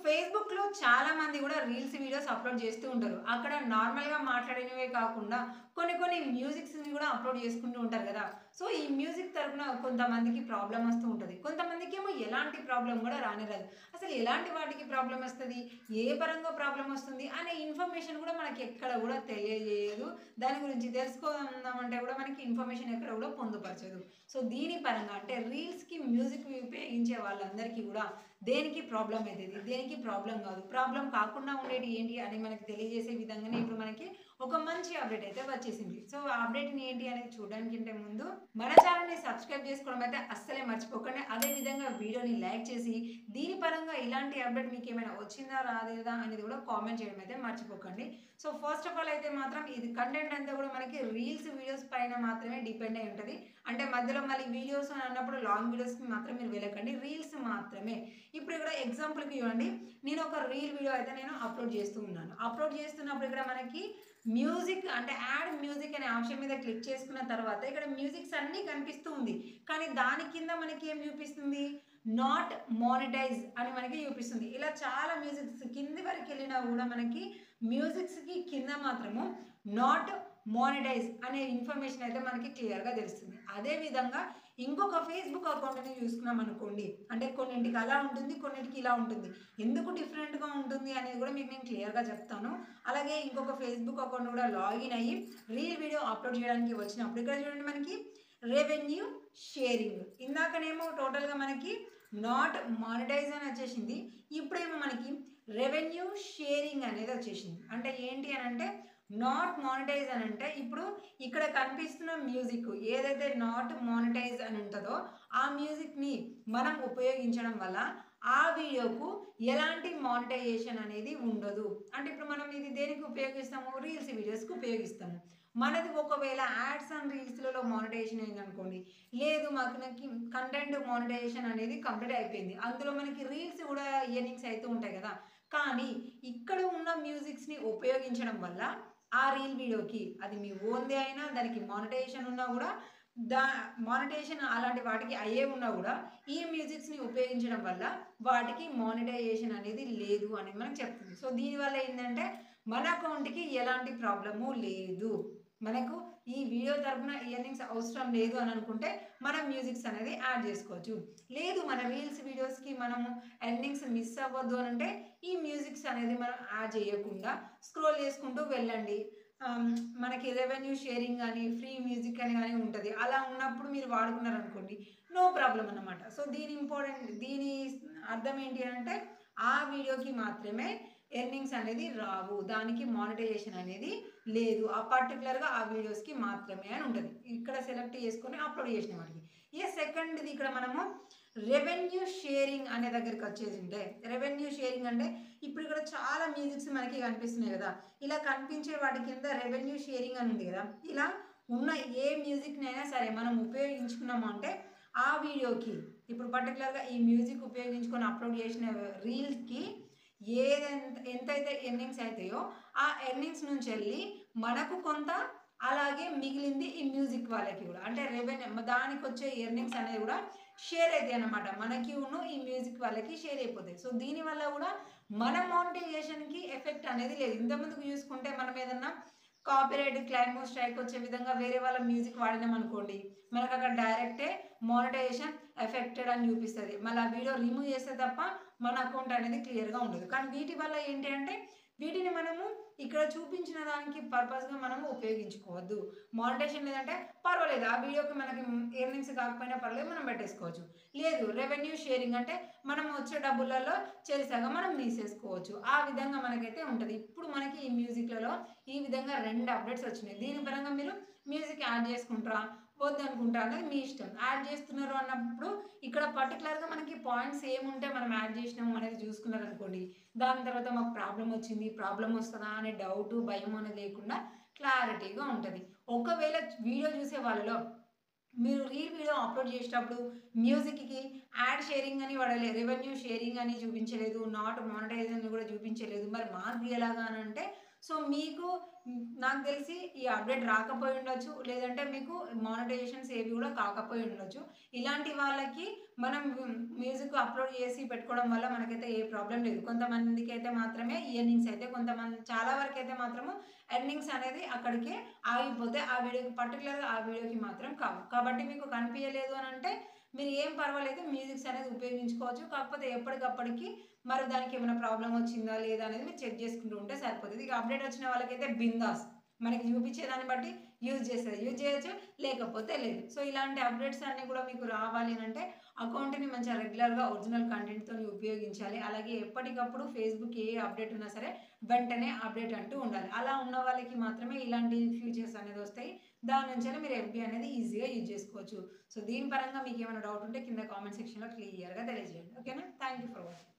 ఫేస్‌బుక్‌లో చాలా మంది గూడా రీల్స్ వీడియోస్ అప్‌లోడ్ చేస్తూ ఉంటారు. అక్కడ నార్మల్‌గా మాట్లాడినవే కాకుండా కొన్ని మ్యూజిక్స్‌ని గూడా అప్‌లోడ్ చేసుకుంటూ ఉంటారు గదా! సో, ఈ మ్యూజిక్ తరపున కొంతమందికి ప్రాబ్లమ్ వస్తూ ఉంటది. కొంతమందికేమో ఎలాంటి ప్రాబ్లమ్ గూడా రానే రాదు. అసలు ఎలాంటి వాటికి ప్రాబ్లమ్ వస్తది? ఏ పరంగా ప్రాబ్లమ్ వస్తుంది? అనే ఇన్ఫర్మేషన్ గూడా మనకి ఎక్కడ గూడా తెలియజేయదు. దాని గురించి తెలుసుకుందామంటే గూడా మనకి ఇన్ఫర్మేషన్ ఎక్కడ గూడా పొందుపరచదు. సో, దీని పరంగా అంటే రీల్స్‌కి మ్యూజిక్ ఉపయోగించే వాళ్ళందరికీ గూడా దేనికి ప్రాబ్లమ్ అయితది? దేనికి ప్రాబ్లమ్ గాదు. ప్రాబ్లమ్ కాకుండా ఉండేటియి ఏంటి అని మనకి తెలియజేసే విధంగానే ఇప్పుడు మనకి ఒక మంచి అప్‌డేట్ అయితే వచ్చేసింది. సో, ఆ అప్‌డేట్‌ని ఏంటి అనేది చూడడానికంటే ముందు మన ఛానెల్‌ని సబ్స్క్రైబ్ చేసుకోవడం అయితే అస్సలే మర్చిపోకండి. అదే విధంగా వీడియోని లైక్ చేసి దీని పరంగా ఇలాంటి అప్‌డేట్ మీకేమైనా వచ్చిందా? రాలేదా? అనేది కూడా కామెంట్ చేయడం అయితే మర్చిపోకండి. సో, ఫస్ట్ ఆఫ్ ఆల్ అయితే మాత్రం ఇది కంటెంట్ అంతా కూడా మనకి రీల్స్, వీడియోస్ పైన మాత్రమే డిపెండ్ అయి ఉంటది. అంటే మధ్యలో మళ్ళీ వీడియోస్ అని అన్నప్పుడు లాంగ్ వీడియోస్‌కి మాత్రం మీరు వెళ్ళకండి. రీల్స్ మాత్రమే. ఇప్పుడు ఇక్కడ ఎగ్జాంపుల్‌కి చూడండి. నేను ఒక రీల్ వీడియో అయితే నేను అప్‌లోడ్ చేస్తూ ఉన్నాను. అప్‌లోడ్ చేస్తున్నప్పుడు ఇక్కడ మనకి మ్యూజిక్ అంటే యాడ్ మ్యూజిక్ అనే ఆప్షన్ మీద క్లిక్ చేసుకున్న తర్వాత ఇక్కడ మ్యూజిక్స్ అన్నీ కనిపిస్తూ ఉంది. కానీ దాని కింద మనకి ఏం చూపిస్తుంది? నాట్ మానిటైజ్ అని మనకి చూపిస్తుంది. ఇలా చాలా మ్యూజిక్స్ కింది వరకెళ్ళినా కూడా మనకి మ్యూజిక్స్‌కి కింద మాత్రము నాట్ మానిటైజ్ అనే ఇన్ఫర్మేషన్ అయితే మనకి క్లియర్‌గా తెలుస్తుంది. అదే విధంగా ఇంకొక ఫేస్‌బుక్ అకౌంట్‌ని చూసుకున్నామనుకోండి. అంటే కొన్నింటికి అలా ఉంటుంది. కొన్నింటికి ఇలా ఉంటుంది. ఎందుకు డిఫరెంట్‌గా ఉంటుంది అనేది కూడా మీకు నేను క్లియర్‌గా చెప్తాను. అలాగే ఇంకొక ఫేస్‌బుక్ అకౌంట్ కూడా లాగిన్ అయ్యి రీల్ వీడియో అప్‌లోడ్ చేయడానికి వచ్చినప్పుడు ఇక్కడ చూడండి మనకి రెవెన్యూ షేరింగ్. ఇందాకనేమో టోటల్‌గా మనకి నాట్ మానిటైజ్ అని వచ్చేసింది. ఇప్పుడేమో మనకి రెవెన్యూ షేరింగ్ అనేది వచ్చేసింది. అంటే ఏంటి అనంటే నాట్ మానిటైజ్ అనంటే ఇప్పుడు ఇక్కడ కనిపిస్తున్న మ్యూజిక్ ఏదైతే నాట్ మానిటైజ్ అని ఉంటదో ఆ మ్యూజిక్‌ని మనం ఉపయోగించడం వల్ల ఆ వీడియోకు ఎలాంటి మానిటైజేషన్ అనేది ఉండదు. అంటే ఇప్పుడు మనం ఇది దేనికి ఉపయోగిస్తాము? రీల్స్ వీడియోస్‌కి ఉపయోగిస్తాము. మనది ఒకవేళ యాడ్స్ అండ్ రీల్స్‌లలో మానిటైజేషన్ అయిందనుకోండి. లేదు మనకి కంటెంట్ మానిటైజేషన్ అనేది కంప్లీట్ అయిపోయింది. అందులో మనకి రీల్స్ కూడా ఎర్నింగ్స్ అయితూ ఉంటాయి కదా! కానీ ఇక్కడ ఉన్న మ్యూజిక్స్‌ని ఉపయోగించడం వల్ల ఆ రీల్ వీడియోకి అది మీ ఓన్‌దే అయినా దానికి మానిటైజేషన్ ఉన్నా గూడా దా మానిటైజేషన్ అలాంటి వాటికి అయ్యే ఉన్నా గూడా ఈ మ్యూజిక్స్‌ని ఉపయోగించడం వల్ల వాటికి మానిటైజేషన్ అనేది లేదు అని మనకు చెప్తుంది. సో, దీనివల్ల ఏందంటే మన అకౌంట్‌కి ఎలాంటి ప్రాబ్లము లేదు. మనకు ఈ వీడియో తరపున ఎర్నింగ్స్ అవసరం లేదు అని అనుకుంటే మనం మ్యూజిక్స్ అనేది యాడ్ చేసుకోవచ్చు. లేదు మన రీల్స్ వీడియోస్‌కి మనము ఎర్నింగ్స్ మిస్ అవ్వద్దు అనంటే ఈ మ్యూజిక్స్ అనేది మనం యాడ్ చేయకుండా స్క్రోల్ చేసుకుంటూ వెళ్ళండి. మనకి రెవెన్యూ షేరింగ్ గాని, ఫ్రీ మ్యూజిక్ అని గాని ఉంటది. అలా ఉన్నప్పుడు మీరు వాడుకున్నారనుకోండి నో ప్రాబ్లమ్ అన్నమాట. సో, దీని అర్థం ఏంటి అనంటే ఆ వీడియోకి మాత్రమే ఎర్నింగ్స్ అనేది రావు. దానికి మానిటైజేషన్ అనేది లేదు. ఆ పర్టిక్యులర్‌గా ఆ వీడియోస్‌కి మాత్రమే అని ఉంటది. ఇక్కడ సెలెక్ట్ చేసుకొని అప్‌లోడ్ చేసిన వాటికి. సెకండ్‌ది ఇక్కడ మనము రెవెన్యూ షేరింగ్ అనే దగ్గరికొచ్చేసింటే, రెవెన్యూ షేరింగ్ అంటే ఇప్పుడు ఇక్కడ చాలా మ్యూజిక్స్ మనకి కనిపిస్తున్నాయి గదా! ఇలా కనిపించే వాటి కింద రెవెన్యూ షేరింగ్ అని ఉంది గదా! ఇలా ఉన్న ఏ మ్యూజిక్‌నైనా సరే మనం ఉపయోగించుకున్నాము అంటే ఆ వీడియోకి ఇప్పుడు పర్టిక్యులర్‌గా ఈ మ్యూజిక్ ఉపయోగించుకొని అప్‌లోడ్ చేసిన రీల్‌కి ఎంతైతే ఎర్నింగ్స్ అయితాయో ఆ ఎర్నింగ్స్ నుంచెళ్ళి మనకు కొంత అలాగే మిగిలింది ఈ మ్యూజిక్ వాళ్ళకి గూడా. అంటే దానికొచ్చే ఎర్నింగ్స్ అనేది గూడా షేర్ అయితాయన్నమాట. మనకిను ఈ మ్యూజిక్ వాళ్ళకి షేర్ అయిపోతాయి. సో, దీనివల్ల గూడా మన మానిటైజేషన్‌కి ఎఫెక్ట్ అనేది లేదు. ఇంతకుముందుకు చూసుకుంటే మనం ఏదన్నా కాపీరైట్ క్లెయిమ్, స్ట్రైక్ వచ్చే విధంగా వేరే వాళ్ళ మ్యూజిక్ వాడినామనుకోండి. మనకక్కడ డైరెక్టే మానిటైజేషన్ ఎఫెక్టెడ్ అని చూపిస్తది. మళ్ళీ ఆ వీడియో రిమూవ్ చేస్తే తప్ప మన అకౌంట్ అనేది క్లియర్‌గా ఉండదు. కానీ వీటి వల్ల ఏంటి అంటే వీటిని మనము ఇక్కడ చూపించిన దానికి పర్పస్‌గా మనము ఉపయోగించుకోవద్దు. మానిటైజేషన్ లేదంటే పర్వాలేదు. ఆ వీడియోకి మనకి ఎర్నింగ్స్ కాకపోయినా పర్లేదు మనం పెట్టేసుకోవచ్చు. లేదు రెవెన్యూ షేరింగ్ అంటే మనం వచ్చే డబ్బులలో సగం మనం తీసేసుకోవచ్చు. ఆ విధంగా మనకైతే ఉంటది. ఇప్పుడు మనకి ఈ మ్యూజిక్‌లలో ఈ విధంగా 2 అప్‌డేట్స్ వచ్చినాయి. దీని పరంగా మీరు మ్యూజిక్ యాడ్ చేసుకుంటారా? వద్దనుకుంటారా? అనేది మీ ఇష్టం. యాడ్ చేస్తున్నారు అన్నప్పుడు ఇక్కడ పర్టిక్యులర్‌గా మనకి పాయింట్స్ ఏముంటే మనం యాడ్ చేసినాము అనేది చూసుకున్నారనుకోండి. దాని తర్వాత మాకు ప్రాబ్లమ్ వచ్చింది. ప్రాబ్లమ్ వస్తదా అనే డౌటు, భయం అనేది లేకుండా క్లారిటీగా ఉంటది. ఒకవేళ వీడియో చూసే వాళ్ళలో మీరు రీల్ వీడియో అప్‌లోడ్ చేసేటప్పుడు మ్యూజిక్‌కి యాడ్ షేరింగ్ అని వాడలే, రెవెన్యూ షేరింగ్ అని చూపించలేదు. నాట్ మానిటైజ్ అని కూడా చూపించలేదు. మరి మాకు ఎలాగా అనంటే సో మీకు నాకు తెలిసి ఈ అప్డేట్ రాకపోయి ఉండొచ్చు, లేదంటే మీకు మానిటైజేషన్స్ ఏవి కూడా కాకపోయి ఉండొచ్చు. ఇలాంటి వాళ్ళకి మనం మ్యూజిక్ అప్లోడ్ చేసి పెట్టుకోవడం వల్ల మనకైతే ఏ ప్రాబ్లం లేదు. కొంతమందికి అయితే మాత్రమే ఎర్నింగ్స్ అయితే, కొంతమంది చాలా వరకు అయితే మాత్రము ఎర్నింగ్స్ అనేది అక్కడికే ఆగిపోతే ఆ వీడియోకి పర్టికులర్గా ఆ వీడియోకి మాత్రం కావు. కాబట్టి మీకు కనిపించలేదు అని అంటే మీరు ఏం పర్వాలేదు, మ్యూజిక్స్ అనేది ఉపయోగించుకోవచ్చు. కాకపోతే ఎప్పటికప్పటికి మరి దానికి ఏమైనా ప్రాబ్లం వచ్చిందా లేదా అనేది మీరు చెక్ చేసుకుంటూ ఉంటే సరిపోతుంది. ఇక అప్డేట్ వచ్చిన వాళ్ళకైతే బిందాస్ మనకి చూపించేదాన్ని బట్టి యూజ్ చేయొచ్చు, లేకపోతే లేదు. సో ఇలాంటి అప్డేట్స్ అన్నీ కూడా మీకు రావాలి అంటే అకౌంట్ని మంచిగా రెగ్యులర్గా ఒరిజినల్ కంటెంట్తో ఉపయోగించాలి. అలాగే ఎప్పటికప్పుడు ఫేస్బుక్ ఏ అప్డేట్ ఉన్నా సరే వెంటనే అప్డేట్ అంటూ ఉండాలి. అలా ఉన్న వాళ్ళకి మాత్రమే ఇలాంటి ఫీచర్స్ అనేది వస్తాయి. దాని నుంచి మీరు ఎఫ్బీ అనేది ఈజీగా యూజ్ చేసుకోవచ్చు. సో దీని పరంగా మీకు ఏమైనా డౌట్ ఉంటే కింద కామెంట్ సెక్షన్లో క్లియర్గా తెలియజేయండి. ఓకేనా? Thank you for watching.